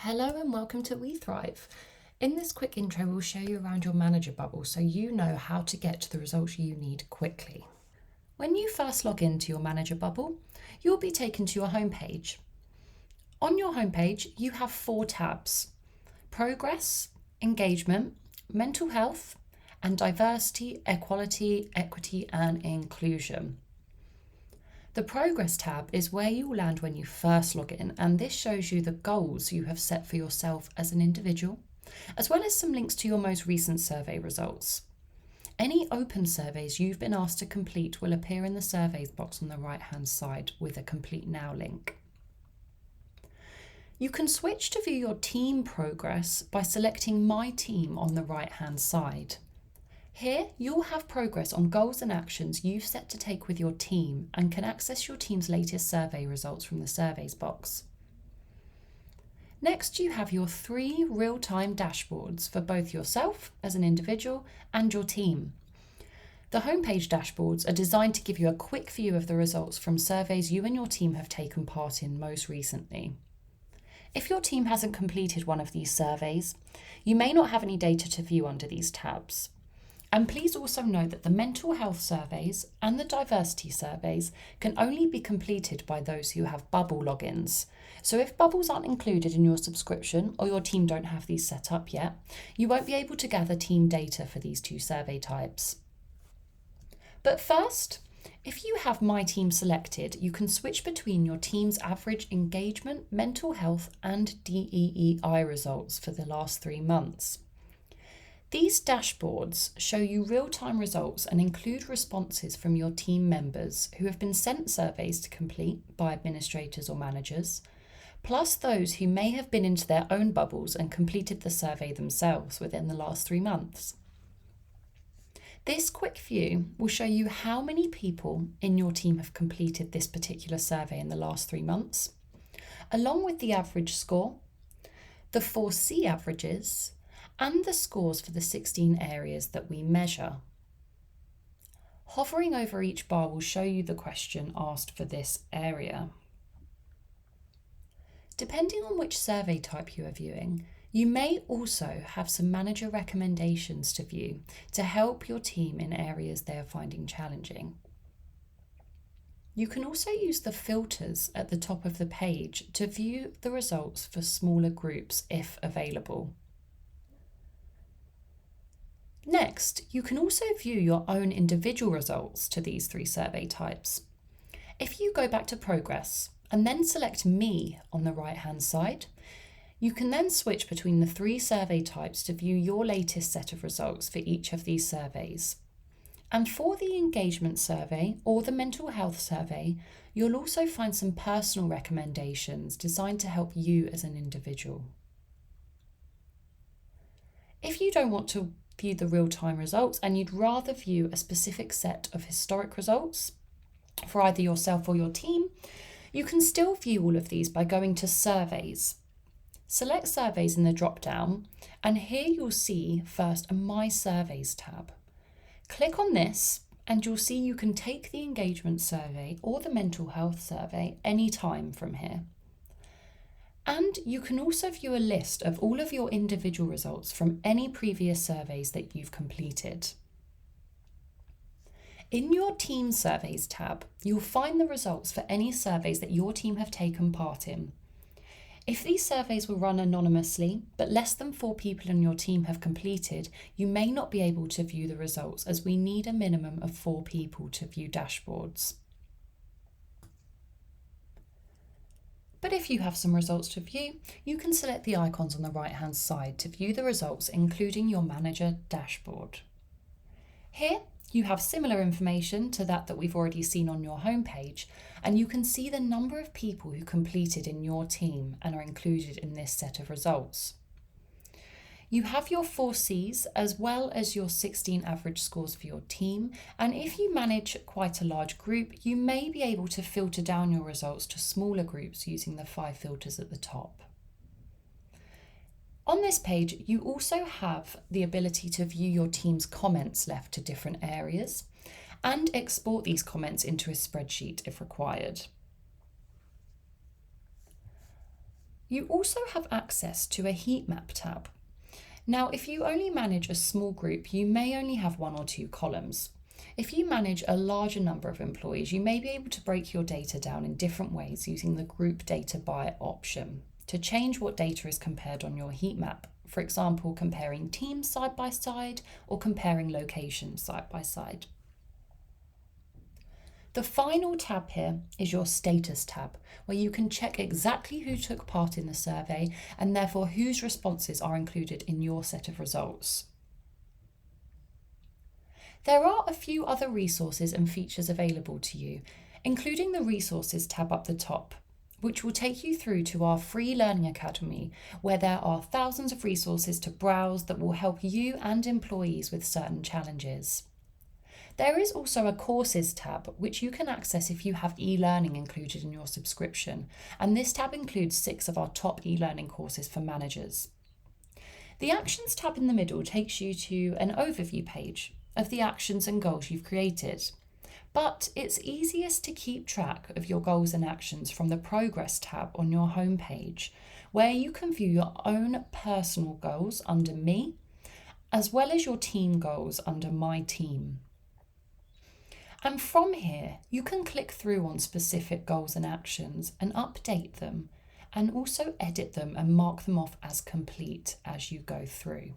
Hello and welcome to WeThrive. In this quick intro, we'll show you around your manager bubble so you know how to get to the results you need quickly. When you first log into your manager bubble, you'll be taken to your homepage. On your homepage, you have 4 tabs: Progress, Engagement, Mental Health, and Diversity, Equality, Equity and Inclusion. The Progress tab is where you will land when you first log in, and this shows you the goals you have set for yourself as an individual, as well as some links to your most recent survey results. Any open surveys you've been asked to complete will appear in the surveys box on the right-hand side with a Complete Now link. You can switch to view your team progress by selecting My Team on the right-hand side. Here, you'll have progress on goals and actions you've set to take with your team and can access your team's latest survey results from the surveys box. Next, you have your 3 real-time dashboards for both yourself as an individual and your team. The homepage dashboards are designed to give you a quick view of the results from surveys you and your team have taken part in most recently. If your team hasn't completed one of these surveys, you may not have any data to view under these tabs. And please also note that the mental health surveys and the diversity surveys can only be completed by those who have bubble logins. So if bubbles aren't included in your subscription or your team don't have these set up yet, you won't be able to gather team data for these 2 survey types. But first, if you have My Team selected, you can switch between your team's average engagement, mental health and DEEI results for the last 3 months. These dashboards show you real-time results and include responses from your team members who have been sent surveys to complete by administrators or managers, plus those who may have been into their own bubbles and completed the survey themselves within the last 3 months. This quick view will show you how many people in your team have completed this particular survey in the last 3 months, along with the average score, the 4C averages, and the scores for the 16 areas that we measure. Hovering over each bar will show you the question asked for this area. Depending on which survey type you are viewing, you may also have some manager recommendations to view to help your team in areas they are finding challenging. You can also use the filters at the top of the page to view the results for smaller groups if available. Next, you can also view your own individual results to these 3 survey types. If you go back to Progress and then select Me on the right-hand side, you can then switch between the 3 survey types to view your latest set of results for each of these surveys. And for the engagement survey or the mental health survey, you'll also find some personal recommendations designed to help you as an individual. If you don't want to view the real-time results and you'd rather view a specific set of historic results for either yourself or your team, you can still view all of these by going to Surveys. Select Surveys in the drop-down, and here you'll see first a My Surveys tab. Click on this and you'll see you can take the engagement survey or the mental health survey anytime from here. And you can also view a list of all of your individual results from any previous surveys that you've completed. In your Team Surveys tab, you'll find the results for any surveys that your team have taken part in. If these surveys were run anonymously, but less than 4 people in your team have completed, you may not be able to view the results as we need a minimum of 4 people to view dashboards. But if you have some results to view, you can select the icons on the right-hand side to view the results, including your manager dashboard. Here, you have similar information to that we've already seen on your homepage, and you can see the number of people who completed in your team and are included in this set of results. You have your 4Cs as well as your 16 average scores for your team, and if you manage quite a large group, you may be able to filter down your results to smaller groups using the 5 filters at the top. On this page, you also have the ability to view your team's comments left to different areas and export these comments into a spreadsheet if required. You also have access to a heat map tab. Now, if you only manage a small group, you may only have 1 or 2 columns. If you manage a larger number of employees, you may be able to break your data down in different ways using the group data by option to change what data is compared on your heat map. For example, comparing teams side by side or comparing locations side by side. The final tab here is your status tab, where you can check exactly who took part in the survey and therefore whose responses are included in your set of results. There are a few other resources and features available to you, including the Resources tab up the top, which will take you through to our free Learning Academy, where there are thousands of resources to browse that will help you and employees with certain challenges. There is also a Courses tab, which you can access if you have e-learning included in your subscription, and this tab includes 6 of our top e-learning courses for managers. The Actions tab in the middle takes you to an overview page of the actions and goals you've created, but it's easiest to keep track of your goals and actions from the Progress tab on your homepage, where you can view your own personal goals under Me, as well as your team goals under My Team. And from here, you can click through on specific goals and actions and update them, and also edit them and mark them off as complete as you go through.